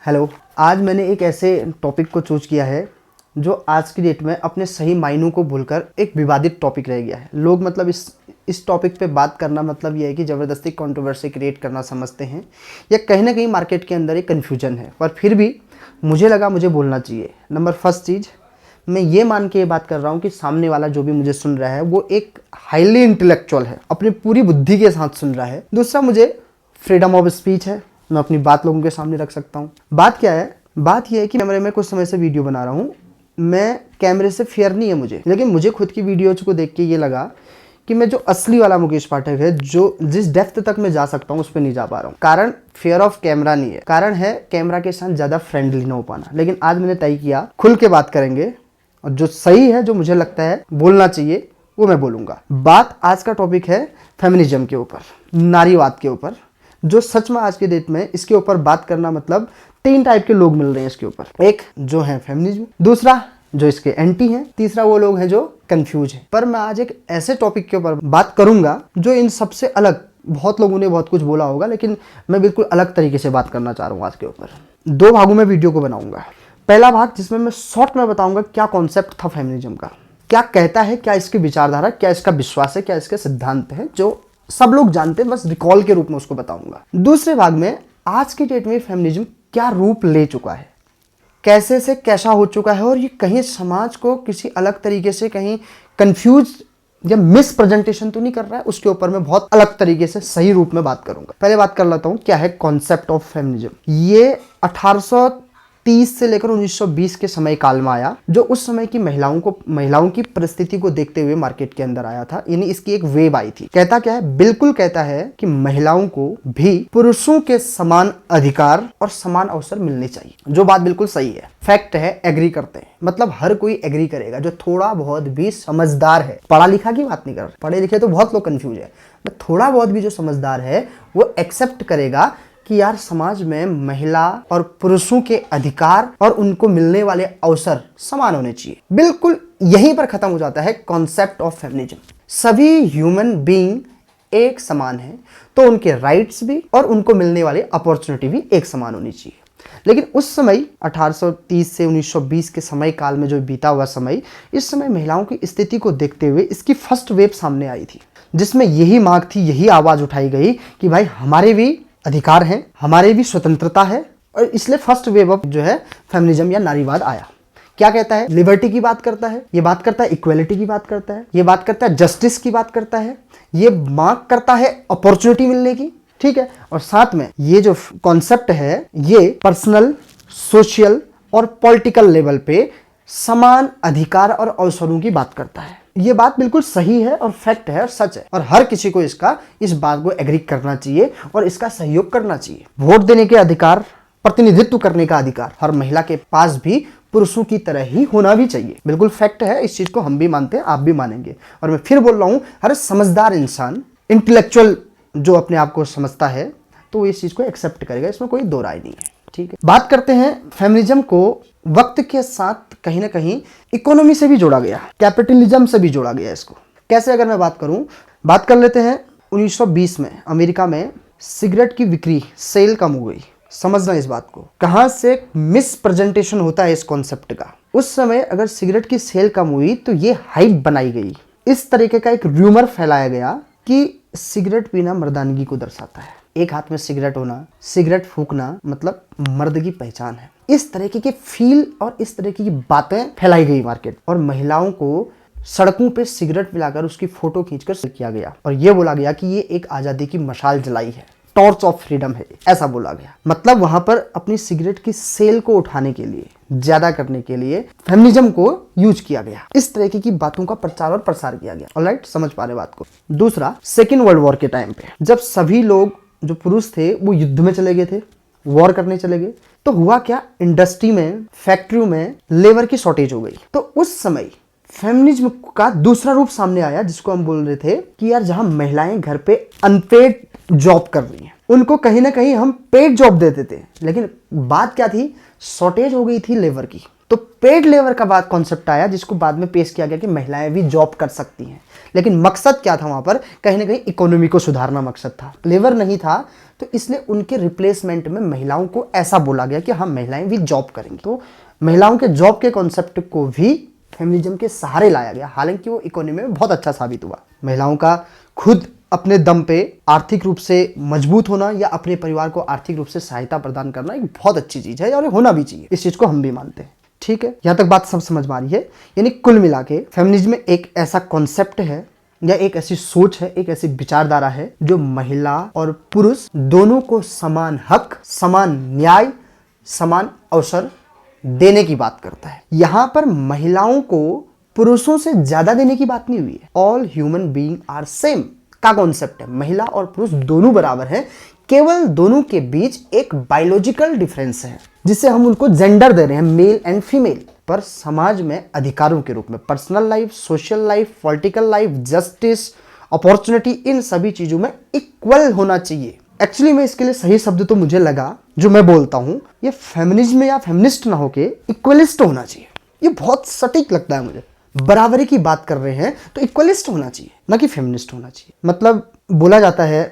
Hello. आज मैंने एक ऐसे टॉपिक को चूज किया है जो आज की डेट में अपने सही मायनों को भूलकर एक विवादित टॉपिक रह गया है। लोग मतलब इस टॉपिक पे बात करना मतलब ये है कि ज़बरदस्ती कंट्रोवर्सी क्रिएट करना समझते हैं या कहीं ना कहीं मार्केट के अंदर एक कन्फ्यूजन है, पर फिर भी मुझे लगा मुझे बोलना चाहिए। नंबर फर्स्ट चीज़, मैं ये मान के ये बात कर रहा हूँ कि सामने वाला जो भी मुझे सुन रहा है वो एक हाईली इंटेलेक्चुअल है, अपनी पूरी बुद्धि के साथ सुन रहा है। दूसरा, मुझे फ्रीडम ऑफ स्पीच है, मैं अपनी बात लोगों के सामने रख सकता हूँ। बात क्या है? बात यह है कि कैमरे में कुछ समय से वीडियो बना रहा हूँ। मैं कैमरे से फियर नहीं है मुझे, लेकिन मुझे खुद की वीडियोज को देख के ये लगा कि मैं जो असली वाला मुकेश पाठक है, जो जिस डेप्थ तक मैं जा सकता हूँ उस पर नहीं जा पा रहा हूँ। कारण फियर ऑफ कैमरा नहीं है, कारण है कैमरा के साथ ज़्यादा फ्रेंडली ना हो पाना। लेकिन आज मैंने तय किया खुल के बात करेंगे और जो सही है, जो मुझे लगता है बोलना चाहिए, वो मैं बोलूँगा। बात आज का टॉपिक है फेमिनिज्म के ऊपर, नारीवाद के ऊपर। जो सच में आज के डेट में इसके ऊपर बात करना मतलब 3 टाइप के लोग मिल रहे हैं इसके ऊपर। एक जो है फेमिनिज्म, दूसरा जो इसके एंटी हैं, तीसरा वो लोग हैं जो कंफ्यूज हैं। पर मैं आज एक ऐसे टॉपिक के ऊपर बात करूंगा जो इन सबसे अलग, बहुत लोगों ने बहुत कुछ बोला होगा लेकिन मैं बिल्कुल अलग तरीके से बात करना चाह रहा हूँ आज के ऊपर। 2 भागों में वीडियो को बनाऊंगा। पहला भाग जिसमें मैं शॉर्ट में बताऊंगा क्या कॉन्सेप्ट था फेमिनिज्म का, क्या कहता है, क्या इसकी विचारधारा, क्या इसका विश्वास है, क्या इसके सिद्धांत है, जो सब लोग जानते हैं, बस रिकॉल के रूप में उसको बताऊंगा। दूसरे भाग में आज की डेट में फेमिनिज्म क्या रूप ले चुका है, कैसे से कैसा हो चुका है और ये कहीं समाज को किसी अलग तरीके से कहीं कंफ्यूज या मिस प्रेजेंटेशन तो नहीं कर रहा है, उसके ऊपर मैं बहुत अलग तरीके से सही रूप में बात करूंगा। पहले बात कर लेता हूं क्या है कॉन्सेप्ट ऑफ फेमिनिज्म। ये 1830 से लेकर 1920 के समय काल में आया, जो उस समय की महिलाओं की परिस्थिति को देखते हुए मार्केट के अंदर आया था। यानी इसकी एक वेव आई थी। कहता क्या है? बिल्कुल कहता है कि महिलाओं को भी पुरुषों के समान अधिकार और समान अवसर मिलने चाहिए, जो बात बिल्कुल सही है, फैक्ट है, एग्री करते हैं। मतलब हर कोई एग्री करेगा जो थोड़ा बहुत भी समझदार है। पढ़ा लिखा की बात नहीं कर रहा, पढ़े लिखे तो बहुत लोग कंफ्यूज है, थोड़ा बहुत भी जो समझदार है वो एक्सेप्ट करेगा कि यार समाज में महिला और पुरुषों के अधिकार और उनको मिलने वाले अवसर समान होने चाहिए। बिल्कुल यहीं पर खत्म हो जाता है कॉन्सेप्ट ऑफ फेमिनिज्म। सभी ह्यूमन बीइंग एक समान है, तो उनके राइट्स भी और उनको मिलने वाले अपॉर्चुनिटी भी एक समान होनी चाहिए। लेकिन उस समय 1830 से 1920 के समय काल में जो बीता हुआ समय, इस समय महिलाओं की स्थिति को देखते हुए इसकी फर्स्ट वेव सामने आई थी, जिसमें यही मांग थी, यही आवाज उठाई गई कि भाई हमारे भी अधिकार हैं, हमारे भी स्वतंत्रता है। और इसलिए फर्स्ट वेव ऑफ जो है फेमिनिज्म या नारीवाद आया। क्या कहता है? लिबर्टी की बात करता है, ये बात करता है इक्वेलिटी की बात करता है, ये बात करता है जस्टिस की बात करता है, ये मांग करता है अपॉर्चुनिटी मिलने की, ठीक है। और साथ में ये जो कॉन्सेप्ट है ये पर्सनल, सोशल और पॉलिटिकल लेवल पे समान अधिकार और अवसरों की बात करता है। ये बात बिल्कुल सही है और फैक्ट है और सच है, और हर किसी को इस बात को एग्री करना चाहिए और इसका सहयोग करना चाहिए। वोट देने के अधिकार, प्रतिनिधित्व करने का अधिकार हर महिला के पास भी पुरुषों की तरह ही होना भी चाहिए। बिल्कुल फैक्ट है, इस चीज को हम भी मानते हैं, आप भी मानेंगे। और मैं फिर बोल रहा हूं, हर समझदार इंसान, इंटेलेक्चुअल जो अपने आप को समझता है, तो वो इस चीज को एक्सेप्ट करेगा, इसमें कोई दो राय नहीं है, ठीक है। बात करते हैं फेमिनिज्म को वक्त के साथ कहीं ना कहीं इकोनॉमी से भी जोड़ा गया, कैपिटलिज्म से भी जोड़ा गया। इसको कैसे अगर मैं बात करूं, बात कर लेते हैं 1920 में अमेरिका में सिगरेट की बिक्री, सेल कम हो गई। समझना इस बात को, कहां से मिस प्रेजेंटेशन होता है इस कॉन्सेप्ट का। उस समय अगर सिगरेट की सेल कम हुई तो ये हाइप बनाई गई, इस तरीके का एक र्यूमर फैलाया गया कि सिगरेट पीना मर्दानगी को दर्शाता है। एक हाथ में सिगरेट होना, सिगरेट फूकना मतलब मर्द की पहचान है। इस तरीके के फील और इस तरीके की बातें फैलाई गई मार्केट, और महिलाओं को सड़कों पे सिगरेट पिलाकर उसकी फोटो खींचकर किया गया, और ये बोला गया कि ये एक आजादी की मशाल जलाई है, टॉर्च ऑफ फ्रीडम है, ऐसा बोला गया। मतलब वहां पर अपनी सिगरेट की सेल को उठाने के लिए, ज्यादा करने के लिए फेमिनिज्म को यूज किया गया। इस तरीके की बातों का प्रचार और प्रसार किया गया। ऑलराइट, समझ पा रहे बात को। दूसरा, सेकेंड वर्ल्ड वॉर के टाइम पे जब सभी लोग जो पुरुष थे वो युद्ध में चले गए थे, वॉर करने चले गए, तो हुआ क्या, इंडस्ट्री में, फैक्ट्रियों में लेबर की शॉर्टेज हो गई। तो उस समय फेमिनिज्म का दूसरा रूप सामने आया, जिसको हम बोल रहे थे कि यार जहां महिलाएं घर पे अनपेड जॉब कर रही हैं, उनको कहीं ना कहीं हम पेड जॉब देते थे। लेकिन बात क्या थी, शॉर्टेज हो गई थी लेबर की। तो पेड लेबर का बात कॉन्सेप्ट आया, जिसको बाद में पेश किया गया कि महिलाएं भी जॉब कर सकती हैं। लेकिन मकसद क्या था वहां पर? कहीं ना कहीं इकोनॉमी को सुधारना मकसद था, लेबर नहीं था। तो इसलिए उनके रिप्लेसमेंट में महिलाओं को ऐसा बोला गया कि हाँ, महिलाएं भी जॉब करेंगी। तो महिलाओं के जॉब के कॉन्सेप्ट को भी फेमिनिज्म के सहारे लाया गया, हालांकि वो इकोनॉमी में बहुत अच्छा साबित हुआ। महिलाओं का खुद अपने दम पे आर्थिक रूप से मजबूत होना या अपने परिवार को आर्थिक रूप से सहायता प्रदान करना एक बहुत अच्छी चीज है और होना भी चाहिए। इस चीज को हम भी मानते हैं। ठीक है, यहां तक बात सब समझ में आ रही है। यानी कुल मिला के फेमिनिज्म एक ऐसा कॉन्सेप्ट है या एक ऐसी सोच है, एक ऐसी विचारधारा है जो महिला और पुरुष दोनों को समान हक, समान न्याय, समान अवसर देने की बात करता है। यहां पर महिलाओं को पुरुषों से ज्यादा देने की बात नहीं हुई है। All human being are same का कॉन्सेप्ट है। महिला और पुरुष दोनों बराबर हैं, केवल दोनों के बीच एक बायोलॉजिकल डिफरेंस है जिसे हम उनको जेंडर दे रहे हैं, मेल एंड फीमेल। पर समाज में अधिकारों के रूप में personal life, social life, political life, justice, opportunity, इन सभी चीजों में इक्वल होना चाहिए। एक्चुअली में इसके लिए सही शब्द तो मुझे लगा जो मैं बोलता हूं, ये फेमिनिज्म या फेमिनिस्ट ना होके इक्वलिस्ट होना चाहिए। ये बहुत सटीक लगता है मुझे। बराबरी की बात कर रहे हैं तो इक्वलिस्ट होना चाहिए, ना कि फेमिनिस्ट होना चाहिए। मतलब बोला जाता है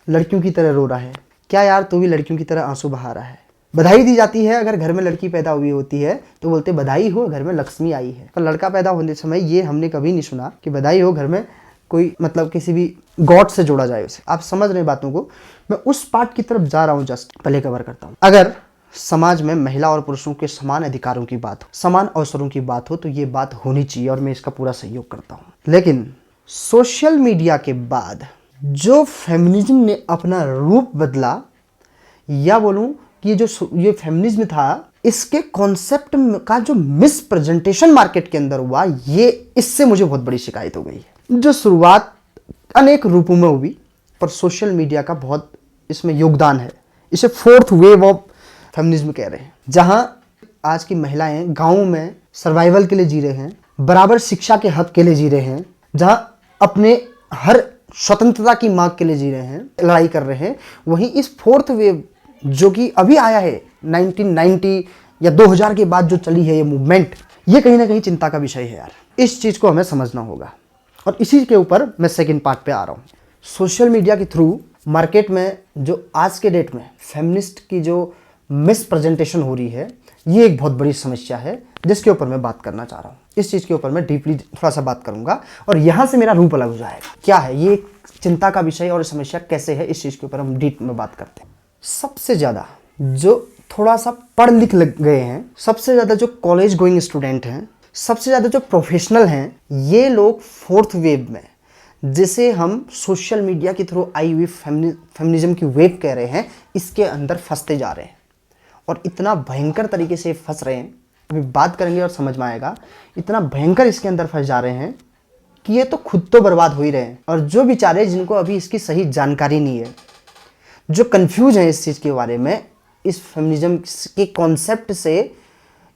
लड़कियों की तरह रो रहा है, क्या यार तू भी लड़कियों की तरह आंसू बहा रहा है। बधाई दी जाती है अगर घर में लड़की पैदा हुई होती है तो बोलते बधाई हो, घर में लक्ष्मी आई है। पर लड़का पैदा होने समय ये हमने कभी नहीं सुना कि बधाई हो, घर में कोई मतलब किसी भी गॉड से जोड़ा जाए उसे। आप समझ रहे बातों को। मैं उस पार्ट की तरफ जा रहा हूँ, जस्ट पहले कवर करता हूँ। अगर समाज में महिला और पुरुषों के समान अधिकारों की बात हो, समान अवसरों की बात हो, तो ये बात होनी चाहिए और मैं इसका पूरा सहयोग करता हूँ। लेकिन सोशल मीडिया के बाद जो फेमिनिज्म ने अपना रूप बदला, या बोलूं कि ये फेमिनिज्म था, इसके कॉन्सेप्ट का जो मिस प्रेजेंटेशन मार्केट के अंदर हुआ, ये इससे मुझे बहुत बड़ी शिकायत हो गई है। जो शुरुआत अनेक रूपों में हुई, पर सोशल मीडिया का बहुत इसमें योगदान है। इसे फोर्थ वेव ऑफ फेमिनिज्म कह रहे हैं, जहां आज की महिलाएं गांवों में सर्वाइवल के लिए जी रहे हैं, बराबर शिक्षा के हक के लिए जी रहे हैं, जहां अपने हर स्वतंत्रता की मांग के लिए जी रहे हैं, लड़ाई कर रहे हैं। वहीं इस फोर्थ वेव जो कि अभी आया है 1990 या 2000 के बाद जो चली है ये मूवमेंट, ये कहीं ना कहीं चिंता का विषय है यार। इस चीज को हमें समझना होगा और इसी के ऊपर मैं सेकंड पार्ट पे आ रहा हूँ। सोशल मीडिया के थ्रू मार्केट में जो आज के डेट में फेमिनिस्ट की जो मिस प्रेजेंटेशन हो रही है, ये एक बहुत बड़ी समस्या है जिसके ऊपर मैं बात करना चाह रहा हूँ। इस चीज़ के ऊपर मैं डीपली थोड़ा सा बात करूंगा और यहाँ से मेरा रूप अलग हो जाएगा। क्या है ये चिंता का विषय और समस्या कैसे है, इस चीज़ के ऊपर हम डीप में बात करते हैं। सबसे ज़्यादा जो थोड़ा सा पढ़ लिख लग गए हैं, सबसे ज़्यादा जो कॉलेज गोइंग स्टूडेंट हैं, सबसे ज़्यादा जो प्रोफेशनल हैं, ये लोग फोर्थ वेव में, जिसे हम सोशल मीडिया के थ्रू आई हुई फेमिनिज्म की वेव कह रहे हैं, इसके अंदर फंसते जा रहे हैं और इतना भयंकर तरीके से फंस रहे हैं। अभी बात करेंगे और समझ में आएगा। इतना भयंकर इसके अंदर फंस जा रहे हैं कि ये तो खुद तो बर्बाद हो ही रहे हैं। और जो बेचारे जिनको अभी इसकी सही जानकारी नहीं है, जो कंफ्यूज हैं इस चीज़ के बारे में, इस फेमिनिज्म के कॉन्सेप्ट से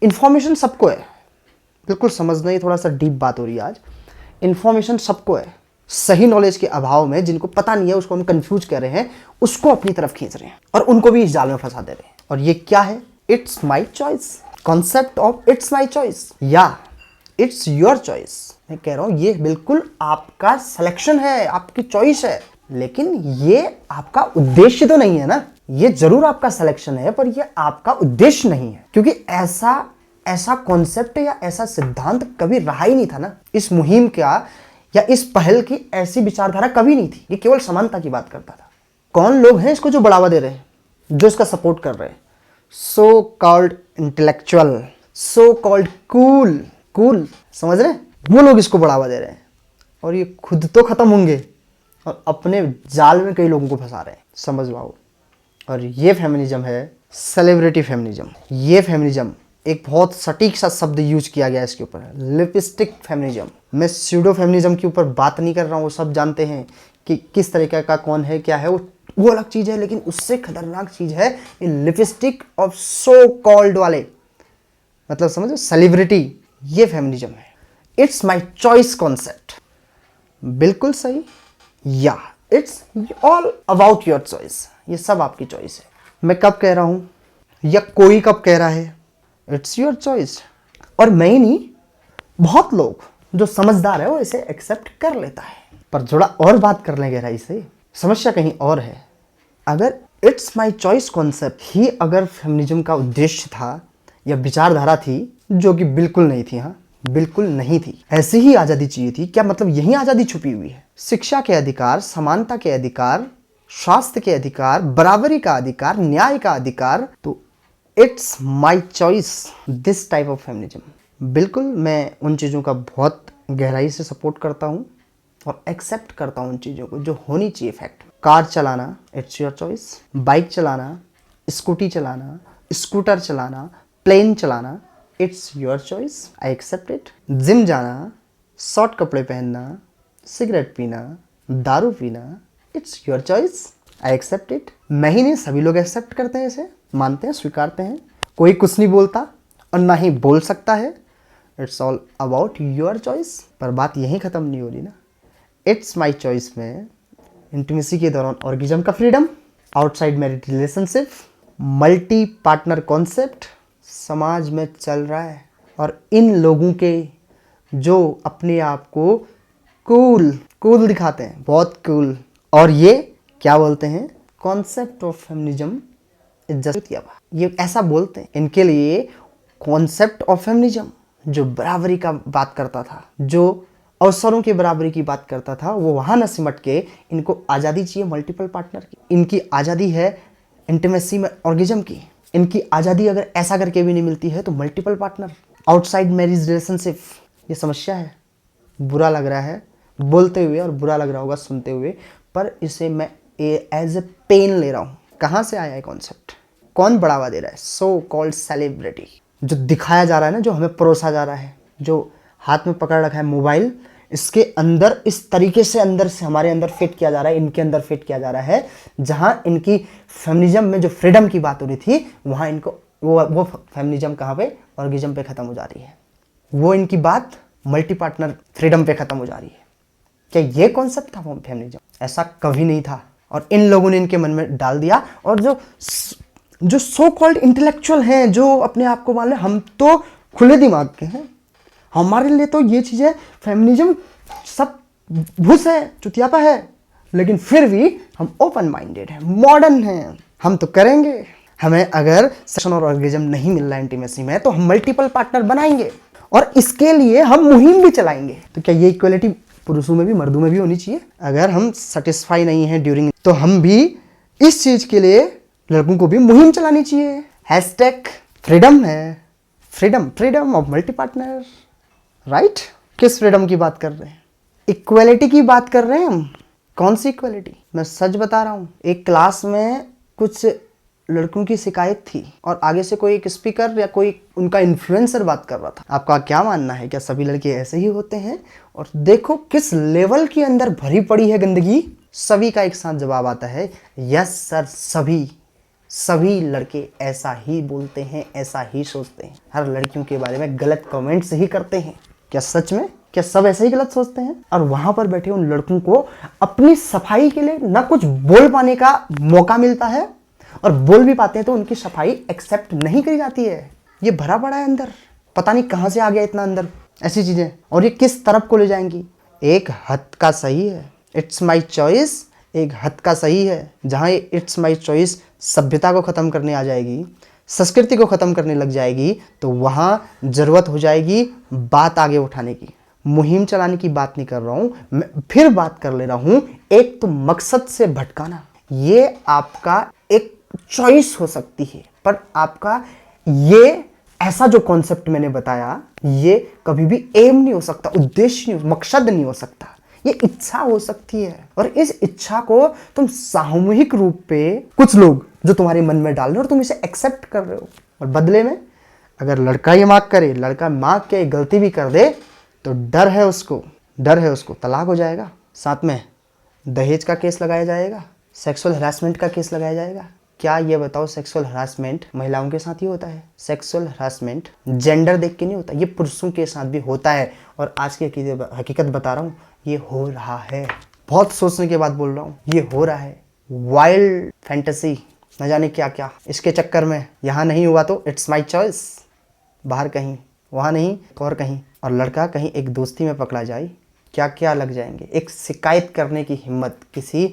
इन्फॉर्मेशन सबको है, बिल्कुल समझना ही थोड़ा सा डीप बात हो रही है आज। इन्फॉर्मेशन सबको है, सही नॉलेज के अभाव में जिनको पता नहीं है उसको हम कंफ्यूज कर रहे हैं, उसको अपनी तरफ खींच रहे हैं और उनको भी इस जाल में फंसा दे रहे हैं। और ये क्या है? It's my choice, concept of it's my choice या इट्स योर चॉइस। मैं कह रहा हूं ये बिल्कुल आपका सिलेक्शन है, आपकी चॉइस है, लेकिन ये आपका उद्देश्य तो नहीं है ना। ये जरूर आपका सिलेक्शन है पर ये आपका उद्देश्य नहीं है, क्योंकि ऐसा कॉन्सेप्ट या ऐसा सिद्धांत कभी रहा ही नहीं था ना। इस मुहिम का या इस पहल की ऐसी विचारधारा कभी नहीं थी। ये केवल समानता की बात करता था। कौन लोग हैं इसको जो बढ़ावा दे रहे हैं, जो इसका सपोर्ट कर रहे हैं? So called intellectual, so called cool, समझ रहे हैं? वो लोग इसको बढ़ावा दे रहे हैं और ये खुद तो खत्म होंगे और अपने जाल में कई लोगों को फंसा रहे हैं, समझ पाओ। और ये फेमिनिज्म है सेलिब्रिटी फेमिनिज्म। ये फेमिनिज्म एक बहुत सटीक सा शब्द यूज किया गया इसके ऊपर, लिपस्टिक फेमिनिज्म। मैं स्यूडो फेमिनिज्म के ऊपर बात नहीं कर रहा हूँ, वो सब जानते हैं कि किस तरीके का कौन है क्या है, वो अलग चीज़ है। लेकिन उससे खतरनाक चीज़ है ये लिपस्टिक ऑफ सो कॉल्ड वाले, मतलब समझो सेलिब्रिटी। ये फेमिनिज्म है। इट्स माई चॉइस कॉन्सेप्ट, बिल्कुल सही। या it's all about your choice, ये सब आपकी चॉइस है। मैं कब कह रहा हूँ या कोई कब कह रहा है? इट्स योर चॉइस, और मैं ही नहीं, बहुत लोग जो समझदार है वो इसे एक्सेप्ट कर लेता है। पर थोड़ा और बात कर लें गहराई से, समस्या कहीं और है। अगर इट्स माई चॉइस कॉन्सेप्ट ही अगर फेमिनिज्म का उद्देश्य था या विचारधारा थी, जो कि बिल्कुल नहीं थी, हाँ बिल्कुल नहीं थी, ऐसी ही आज़ादी चाहिए थी। क्या मतलब यही आज़ादी छुपी हुई है? शिक्षा के अधिकार, समानता के अधिकार, स्वास्थ्य के अधिकार, बराबरी का अधिकार, न्याय का अधिकार। तो it's my choice, this type of feminism. बिल्कुल मैं उन चीज़ों का बहुत गहराई से सपोर्ट करता हूँ और एक्सेप्ट करता हूँ उन चीज़ों को जो होनी चाहिए। फैक्ट, कार चलाना इट्स योर चॉइस, बाइक चलाना, स्कूटी चलाना, स्कूटर चलाना, प्लेन चलाना it's your choice, I accept it. Gym जाना, शॉर्ट कपड़े पहनना, सिगरेट पीना, दारू पीना it's your choice, I accept it. मैं ही नहीं, सभी लोग एक्सेप्ट करते हैं, इसे मानते हैं, स्वीकारते हैं। कोई कुछ नहीं बोलता और ना ही बोल सकता है। It's all about your choice. पर बात यहीं ख़त्म नहीं हो रही ना। इट्स माई चॉइस में इंटीमेसी के दौरान ऑर्गेज्म का freedom, outside married relationship, multi partner concept समाज में चल रहा है। और इन लोगों के जो अपने आप को कूल दिखाते हैं, बहुत कूल, और ये क्या बोलते हैं, concept of feminism is just, ये ऐसा बोलते हैं। इनके लिए कॉन्सेप्ट ऑफ फेमिनिज्म जो बराबरी का बात करता था, जो अवसरों की बराबरी की बात करता था, वो वहाँ न सिमट के इनको आज़ादी चाहिए मल्टीपल पार्टनर की। इनकी आज़ादी है इंटीमेसी में ऑर्गेज्म की। इनकी आज़ादी अगर ऐसा करके भी नहीं मिलती है तो multiple partner, outside marriage relationship. ये समस्या है, बुरा लग रहा है बोलते हुए और बुरा लग रहा होगा सुनते हुए, पर इसे मैं एज ए पेन ले रहा हूँ। कहाँ से आया है कॉन्सेप्ट? कौन बढ़ावा दे रहा है? So called celebrity. जो दिखाया जा रहा है ना, जो हमें परोसा जा रहा है, जो हाथ में पकड़ रखा है मोबाइल, इसके अंदर इस तरीके से अंदर से हमारे अंदर फिट किया जा रहा है, इनके अंदर फिट किया जा रहा है, जहां इनकी फेमिनिज्म में जो फ्रीडम की बात हो रही थी, वहां इनको वो फेमिनिज्म कहाँ पे, ऑर्गेज्म पे खत्म हो जा रही है। वो इनकी बात मल्टी पार्टनर फ्रीडम पे खत्म हो जा रही है। क्या ये कॉन्सेप्ट था फेमिनिज्म? ऐसा कभी नहीं था, और इन लोगों ने इनके मन में डाल दिया। और जो सो कॉल्ड इंटेलेक्चुअल हैं, जो अपने आप को मान ले हम तो खुले दिमाग के हैं, हमारे लिए तो ये चीज़ें फेमिनिज्म सब भूस है, चुतियापा है, लेकिन फिर भी हम ओपन माइंडेड हैं, मॉडर्न हैं, हम तो करेंगे। हमें अगर सेक्शन और ऑर्गेज्म नहीं मिल रहा है इंटीमेसी में, तो हम मल्टीपल पार्टनर बनाएंगे और इसके लिए हम मुहिम भी चलाएंगे। तो क्या ये इक्वलिटी पुरुषों में भी मर्दों में भी होनी चाहिए? अगर हम सेटिस्फाई नहीं हैं ड्यूरिंग, तो हम भी इस चीज़ के लिए लड़कों को भी मुहिम चलानी चाहिए। हैशटैग फ्रीडम है, freedom of multi partner, right? किस फ्रीडम की बात कर रहे हैं? इक्वलिटी की बात कर रहे हैं हम। कौन सी इक्वलिटी? मैं सच बता रहा हूँ, एक क्लास में कुछ लड़कों की शिकायत थी और आगे से कोई एक स्पीकर या कोई उनका इन्फ्लुएंसर बात कर रहा था। आपका क्या मानना है, क्या सभी लड़के ऐसे ही होते हैं? और देखो किस लेवल के अंदर भरी पड़ी है गंदगी। सभी का एक साथ जवाब आता है, यस सर, सभी लड़के ऐसा ही बोलते हैं, ऐसा ही सोचते हैं, हर लड़कियों के बारे में गलत कमेंट्स ही करते हैं। क्या सच में? क्या सब ऐसे ही गलत सोचते हैं? और वहां पर बैठे उन लड़कों को अपनी सफाई के लिए ना कुछ बोल पाने का मौका मिलता है, और बोल भी पाते हैं तो उनकी सफाई एक्सेप्ट नहीं करी जाती है। ये भरा पड़ा है अंदर, पता नहीं कहां से आ गया इतना अंदर ऐसी चीजें, और ये किस तरफ को ले जाएंगी। एक हद का सही है, इट्स माई चॉइस एक हद का सही है। जहां ये इट्स माई चॉइस सभ्यता को खत्म करने आ जाएगी, संस्कृति को खत्म करने लग जाएगी, तो वहां जरूरत हो जाएगी बात आगे उठाने की। मुहिम चलाने की बात नहीं कर रहा हूं मैं, फिर बात कर ले रहा हूं, एक तो मकसद से भटकाना। ये आपका एक चॉइस हो सकती है, पर आपका ये ऐसा जो कॉन्सेप्ट मैंने बताया, ये कभी भी एम नहीं हो सकता, उद्देश्य नहीं, मकसद नहीं हो सकता। ये इच्छा हो सकती है, और इस इच्छा को तुम सामूहिक रूप पे कुछ लोग जो तुम्हारे मन में डाल रहे हो और तुम इसे एक्सेप्ट कर रहे हो, और बदले में अगर लड़का ये मांग करे, लड़का मांग के गलती भी कर दे, तो डर है उसको तलाक हो जाएगा, साथ में दहेज का केस लगाया जाएगा, सेक्सुअल हरासमेंट का केस लगाया जाएगा। क्या ये बताओ, सेक्सुअल हरासमेंट महिलाओं के साथ ही होता है? सेक्सुअल हरासमेंट जेंडर देख के नहीं होता, ये पुरुषों के साथ भी होता है। और आज की हकीकत बता रहा हूँ, ये हो रहा है। बहुत सोचने के बाद बोल रहा हूँ, ये हो रहा है। वाइल्ड फैंटेसी, न जाने क्या क्या, इसके चक्कर में यहाँ नहीं हुआ तो इट्स माई चॉइस, बाहर कहीं वहाँ नहीं और कहीं, और लड़का कहीं एक दोस्ती में पकड़ा जाए, क्या क्या लग जाएंगे। एक शिकायत करने की हिम्मत, किसी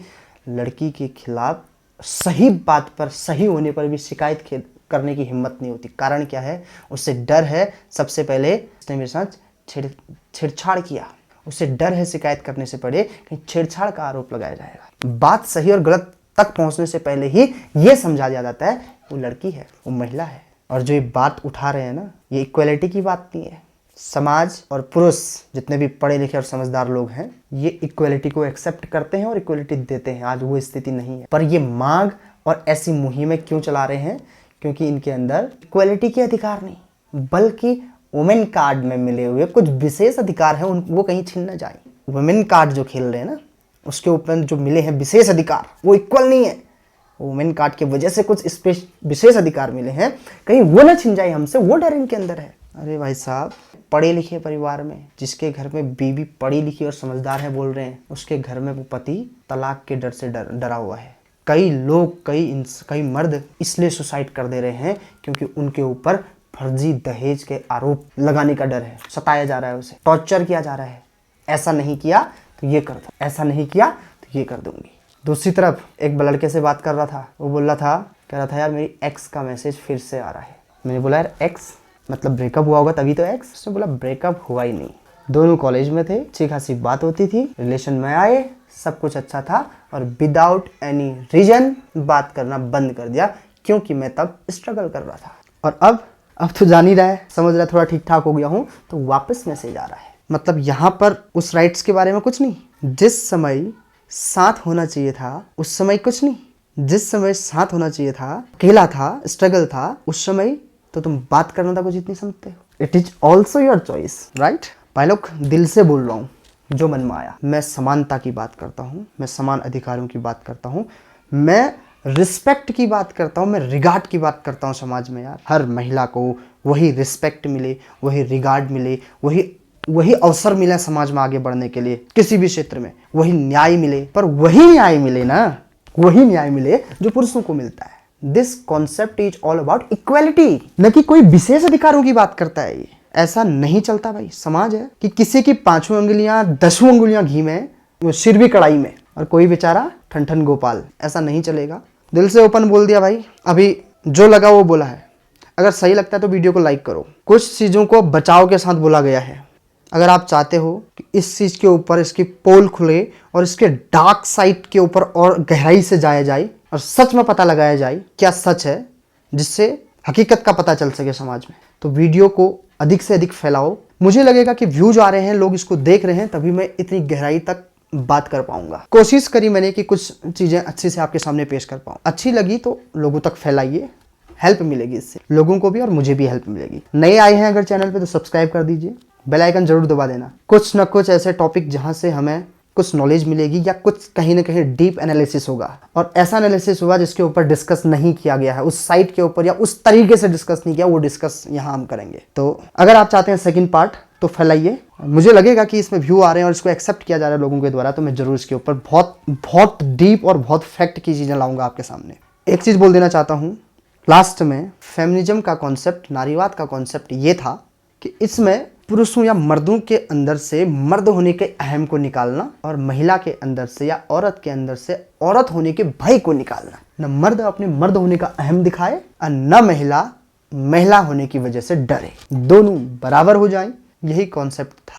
लड़की के खिलाफ सही बात पर, सही होने पर भी शिकायत करने की हिम्मत नहीं होती। कारण क्या है? उससे डर है, सबसे पहले उसने मेरे साथ छेड़छाड़ किया, उसे डर है शिकायत करने से पहले कहीं छेड़छाड़ का आरोप लगाया जाएगा। बात सही और गलत तक पहुंचने से पहले ही ये समझा जाता है वो लड़की है, वो महिला है। और जो ये बात उठा रहे हैं ना, ये इक्वलिटी की बात नहीं है। समाज और पुरुष जितने भी पढ़े लिखे और समझदार लोग हैं, ये इक्वलिटी को एक्सेप्ट करते हैं और इक्वलिटी देते हैं। आज वो स्थिति नहीं है, पर ये मांग और ऐसी मुहिमें क्यों चला रहे हैं? क्योंकि इनके अंदर इक्वलिटी के अधिकार नहीं, बल्कि वुमेन कार्ड में मिले हुए कुछ विशेष अधिकार हैं, वो कहीं छिन न जाए। वुमेन कार्ड जो खेल रहे हैं ना, उसके ऊपर जो मिले हैं विशेष अधिकार, वो इक्वल नहीं है। वुमेन कार्ड की वजह से कुछ विशेष अधिकार मिले हैं, कहीं वो ना छिन जाए हमसे, वो डर इनके अंदर है। अरे भाई साहब, पढ़े लिखे परिवार में, जिसके घर में बीवी पढ़ी लिखी और समझदार है बोल रहे हैं, उसके घर में वो पति तलाक के डर से डरा हुआ है। कई लोग, कई मर्द इसलिए सुसाइड कर दे रहे हैं क्योंकि उनके ऊपर फर्जी दहेज के आरोप लगाने का डर है। सताया जा रहा है, उसे टॉर्चर किया जा रहा है। ऐसा नहीं किया तो ये कर दो, ऐसा नहीं किया तो ये कर दूंगी। दूसरी तरफ एक लड़के से बात कर रहा था, वो बोल रहा था, कह रहा था यार मेरी एक्स का मैसेज फिर से आ रहा है। मैंने बोला यार एक्स मतलब ब्रेकअप हुआ होगा तभी तो एक्स? उसने बोला ब्रेकअप हुआ ही नहीं, दोनों कॉलेज में थे, अच्छी खासी बात होती थी, रिलेशन में आए, सब कुछ अच्छा था, और विदाउट एनी रीजन बात करना बंद कर दिया क्योंकि मैं तब स्ट्रगल कर रहा था। और अब तो जान ही रहा है, समझ रहा है, थोड़ा ठीक ठाक हो गया हूँ, तो वापस मैसेज आ रहा है। मतलब यहाँ पर उस राइट्स के बारे में कुछ नहीं, जिस समय साथ होना चाहिए था उस समय कुछ नहीं, जिस समय साथ होना चाहिए था, अकेला था, स्ट्रगल था, उस समय तो तुम बात करना था कुछ इतनी समझते हो। It is also your choice, right? भाई लोग, दिल से बोल रहा हूँ, जो मन में आया। मैं समानता की बात करता हूँ, मैं समान अधिकारों की बात करता हूँ, मैं रिस्पेक्ट की बात करता हूँ, मैं रिगार्ड की बात करता हूँ समाज में। यार हर महिला को वही रिस्पेक्ट मिले, वही रिगार्ड मिले, वही अवसर मिले समाज में आगे बढ़ने के लिए, किसी भी क्षेत्र में वही न्याय मिले, पर वही न्याय मिले ना, वही न्याय मिले जो पुरुषों को मिलता है। This concept is all about equality, न कि कोई विशेष अधिकारों की बात करता है। ये ऐसा नहीं चलता भाई। समाज है कि किसी की 5 अंगुलियां 10 अंगुलियां घी में, सिर भी कढ़ाई में, और कोई बेचारा ठन गोपाल। ऐसा नहीं चलेगा। दिल से ओपन बोल दिया भाई, अभी जो लगा वो बोला है। अगर सही लगता है तो वीडियो को लाइक करो। कुछ चीज़ों को बचाव के साथ बोला गया है। अगर आप चाहते हो कि इस चीज़ के ऊपर इसकी पोल खुले और इसके डार्क साइड के ऊपर और गहराई से जाया जाए और सच में पता लगाया जाए क्या सच है, जिससे हकीकत का पता चल सके समाज में, तो वीडियो को अधिक से अधिक फैलाओ। मुझे लगेगा कि व्यूज आ रहे हैं, लोग इसको देख रहे हैं, तभी मैं इतनी गहराई तक बात कर पाऊंगा। कोशिश करी मैंने कि कुछ चीज़ें अच्छी से आपके सामने पेश कर पाऊँ। अच्छी लगी तो लोगों तक फैलाइए, हेल्प मिलेगी इससे, लोगों को भी और मुझे भी हेल्प मिलेगी। नए आए हैं अगर चैनल पे तो सब्सक्राइब कर दीजिए, बेल आइकन जरूर दबा देना। कुछ ना कुछ ऐसे टॉपिक जहां से हमें कुछ नॉलेज मिलेगी या कुछ कहीं ना कहीं डीप एनालिसिस होगा, और ऐसा एनालिसिस होगा जिसके ऊपर डिस्कस नहीं किया गया है, उस साइट के ऊपर या उस तरीके से डिस्कस नहीं किया, वो डिस्कस यहाँ हम करेंगे। तो अगर आप चाहते हैं सेकंड पार्ट तो फैलाइए। मुझे लगेगा कि इसमें व्यू आ रहे हैं और इसको एक्सेप्ट किया जा रहा है लोगों के द्वारा, तो मैं जरूर इसके ऊपर बहुत डीप और बहुत फैक्ट की चीज़ें लाऊंगा आपके सामने। एक चीज़ बोल देना चाहता हूँ लास्ट में, फेमिनिज्म का कॉन्सेप्ट, नारीवाद का कॉन्सेप्ट ये था कि इसमें पुरुषों या मर्दों के अंदर से मर्द होने के अहम को निकालना, और महिला के अंदर से या औरत के अंदर से औरत होने के भय को निकालना। न मर्द अपने मर्द होने का अहम दिखाए और न महिला होने की वजह से डरे, दोनों बराबर हो जाएं। यही कॉन्सेप्ट था।